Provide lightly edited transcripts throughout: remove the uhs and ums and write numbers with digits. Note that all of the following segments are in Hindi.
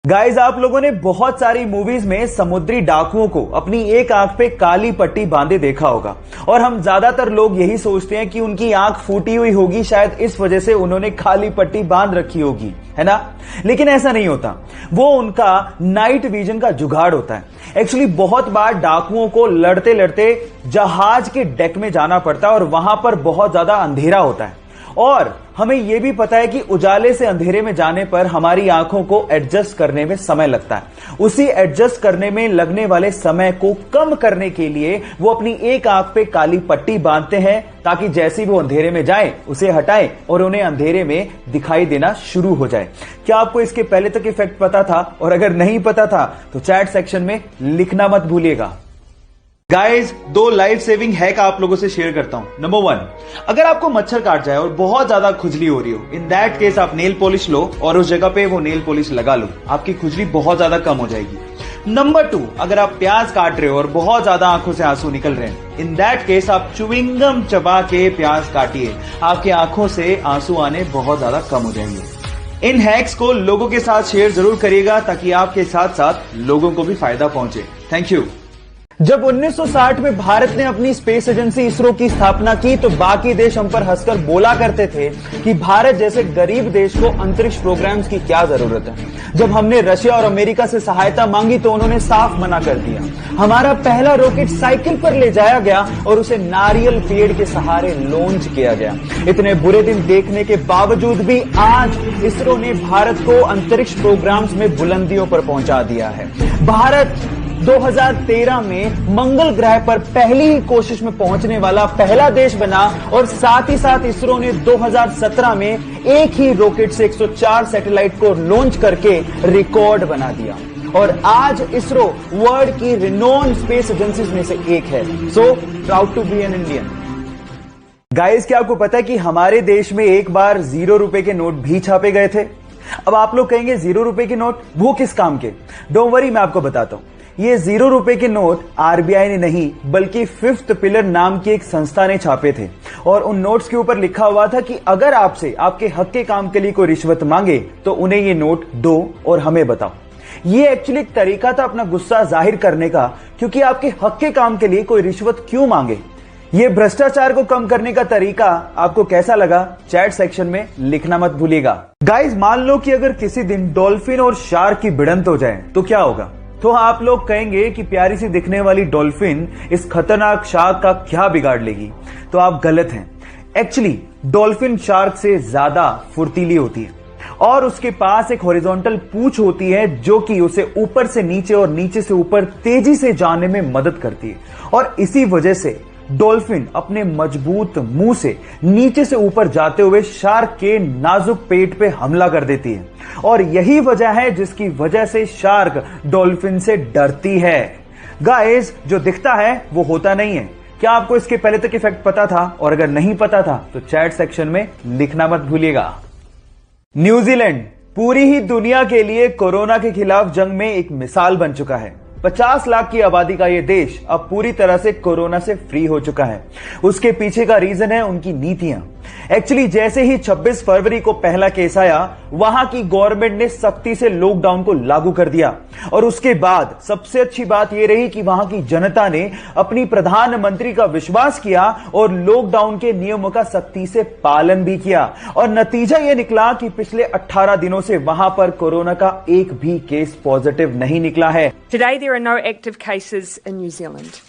गाइस, आप लोगों ने बहुत सारी मूवीज में समुद्री डाकुओं को अपनी एक आंख पे काली पट्टी बांधे देखा होगा और हम ज्यादातर लोग यही सोचते हैं कि उनकी आंख फूटी हुई होगी, शायद इस वजह से उन्होंने काली पट्टी बांध रखी होगी, है ना। लेकिन ऐसा नहीं होता, वो उनका नाइट विजन का जुगाड़ होता है। एक्चुअली बहुत बार डाकुओं को लड़ते लड़ते जहाज के डेक में जाना पड़ता है और वहां पर बहुत ज्यादा अंधेरा होता है और हमें यह भी पता है कि उजाले से अंधेरे में जाने पर हमारी आंखों को एडजस्ट करने में समय लगता है। उसी एडजस्ट करने में लगने वाले समय को कम करने के लिए वो अपनी एक आंख पे काली पट्टी बांधते हैं ताकि जैसे वो अंधेरे में जाएं उसे हटाएं और उन्हें अंधेरे में दिखाई देना शुरू हो जाए। क्या आपको इसके पहले तक इफेक्ट पता था? और अगर नहीं पता था तो चैट सेक्शन में लिखना मत भूलिएगा। गाइस, 2 लाइफ सेविंग हैक आप लोगों से शेयर करता हूं। नंबर 1, अगर आपको मच्छर काट जाए और बहुत ज्यादा खुजली हो रही हो, इन दैट केस आप नेल पॉलिश लो और उस जगह पे वो नेल पॉलिश लगा लो, आपकी खुजली बहुत ज्यादा कम हो जाएगी। नंबर 2, अगर आप प्याज काट रहे हो और बहुत ज्यादा आंखों से आंसू निकल रहे हैं, इन दैट केस आप च्युइंगम चबा के प्याज काटिए, आपकी आंखों से आंसू आने बहुत ज्यादा कम हो जाएंगे। इन हैक्स को लोगों के साथ शेयर जरूर करिएगा ताकि आपके साथ साथ लोगों को भी फायदा पहुंचे। Thank you. जब 1960 में भारत ने अपनी स्पेस एजेंसी इसरो की स्थापना की तो बाकी देश हम पर हंसकर बोला करते थे कि भारत जैसे गरीब देश को अंतरिक्ष प्रोग्राम्स की क्या जरूरत है। जब हमने रशिया और अमेरिका से सहायता मांगी तो उन्होंने साफ मना कर दिया। हमारा पहला रॉकेट साइकिल पर ले जाया गया और उसे नारियल पेड़ के सहारे लॉन्च किया गया। इतने बुरे दिन देखने के बावजूद भी आज इसरो ने भारत को अंतरिक्ष प्रोग्राम्स में बुलंदियों पर पहुंचा दिया है। भारत 2013 में मंगल ग्रह पर पहली ही कोशिश में पहुंचने वाला पहला देश बना और साथ ही साथ इसरो ने 2017 में एक ही रॉकेट से 104 सैटेलाइट को लॉन्च करके रिकॉर्ड बना दिया और आज इसरो वर्ल्ड की रिनोन स्पेस एजेंसीज में से एक है। So proud to be an Indian. Guys, क्या आपको पता है कि हमारे देश में एक बार 0 रुपए के नोट भी छापे गए थे? अब आप लोग कहेंगे 0 रुपए के नोट वो किस काम के? डोंट वरी, मैं आपको बताता हूं। ये 0 रुपए के नोट आरबीआई ने नहीं बल्कि फिफ्थ पिलर नाम की एक संस्था ने छापे थे और उन नोट्स के ऊपर लिखा हुआ था कि अगर आपसे आपके हक के काम के लिए कोई रिश्वत मांगे तो उन्हें ये नोट दो और हमें बताओ। ये एक्चुअली एक तरीका था अपना गुस्सा जाहिर करने का, क्योंकि आपके हक के काम के लिए कोई रिश्वत क्यों मांगे। ये भ्रष्टाचार को कम करने का तरीका आपको कैसा लगा? चैट सेक्शन में लिखना मत भूलिएगा। गाइस, मान लो कि अगर किसी दिन डॉल्फिन और शार्क की भिड़ंत हो जाए तो क्या होगा? तो आप लोग कहेंगे कि प्यारी सी दिखने वाली डॉल्फिन इस खतरनाक शार्क का क्या बिगाड़ लेगी? तो आप गलत हैं। एक्चुअली डॉल्फिन शार्क से ज्यादा फुर्तीली होती है और उसके पास एक हॉरिजॉन्टल पूंछ होती है जो कि उसे ऊपर से नीचे और नीचे से ऊपर तेजी से जाने में मदद करती है और इसी वजह से डॉल्फिन अपने मजबूत मुंह से नीचे से ऊपर जाते हुए शार्क के नाजुक पेट पे हमला कर देती है और यही वजह है जिसकी वजह से शार्क डॉल्फिन से डरती है। गाइस, जो दिखता है वो होता नहीं है। क्या आपको इसके पहले तक इफेक्ट पता था? और अगर नहीं पता था तो चैट सेक्शन में लिखना मत भूलिएगा। न्यूजीलैंड पूरी ही दुनिया के लिए कोरोना के खिलाफ जंग में एक मिसाल बन चुका है। 50 लाख की आबादी का यह देश अब पूरी तरह से कोरोना से फ्री हो चुका है। उसके पीछे का रीजन है उनकी नीतियां। एक्चुअली जैसे ही 26 फरवरी को पहला केस आया, वहां की गवर्नमेंट ने सख्ती से लॉकडाउन को लागू कर दिया और उसके बाद सबसे अच्छी बात यह रही कि वहां की जनता ने अपनी प्रधानमंत्री का विश्वास किया और लॉकडाउन के नियमों का सख्ती से पालन भी किया और नतीजा यह निकला कि पिछले 18 दिनों से वहां पर कोरोना का एक भी केस पॉजिटिव नहीं निकला है। Today there are no active cases in New Zealand.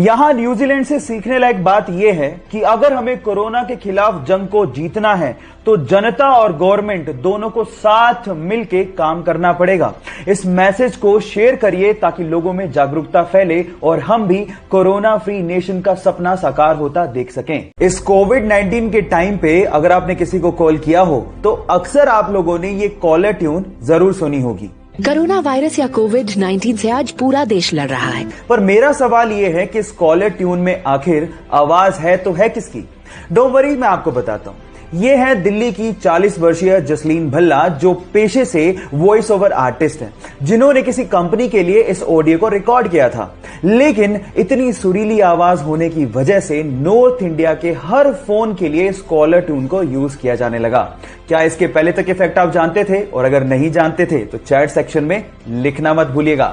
यहां न्यूजीलैंड से सीखने लायक बात यह है कि अगर हमें कोरोना के खिलाफ जंग को जीतना है तो जनता और गवर्नमेंट दोनों को साथ मिलकर काम करना पड़ेगा। इस मैसेज को शेयर करिए ताकि लोगों में जागरूकता फैले और हम भी कोरोना फ्री नेशन का सपना साकार होता देख सकें। इस कोविड-19 के टाइम पे अगर आपने किसी को कॉल किया हो तो अक्सर आप लोगों ने ये कॉलर ट्यून जरूर सुनी होगी। कोरोना वायरस या कोविड-19 से आज पूरा देश लड़ रहा है। पर मेरा सवाल यह है कि इस कॉलर ट्यून में आखिर आवाज है तो है किसकी? डोंट वरी, मैं आपको बताता हूं। ये है दिल्ली की 40 वर्षीय जसलीन भल्ला, जो पेशे से वॉइस ओवर आर्टिस्ट हैं, जिन्होंने किसी कंपनी के लिए इस ऑडियो को रिकॉर्ड किया था। लेकिन इतनी सुरीली आवाज होने की वजह से नॉर्थ इंडिया के हर फोन के लिए इस कॉलर ट्यून को यूज किया जाने लगा। क्या इसके पहले तक इफेक्ट आप जानते थे? और अगर नहीं जानते थे तो चैट सेक्शन में लिखना मत भूलिएगा।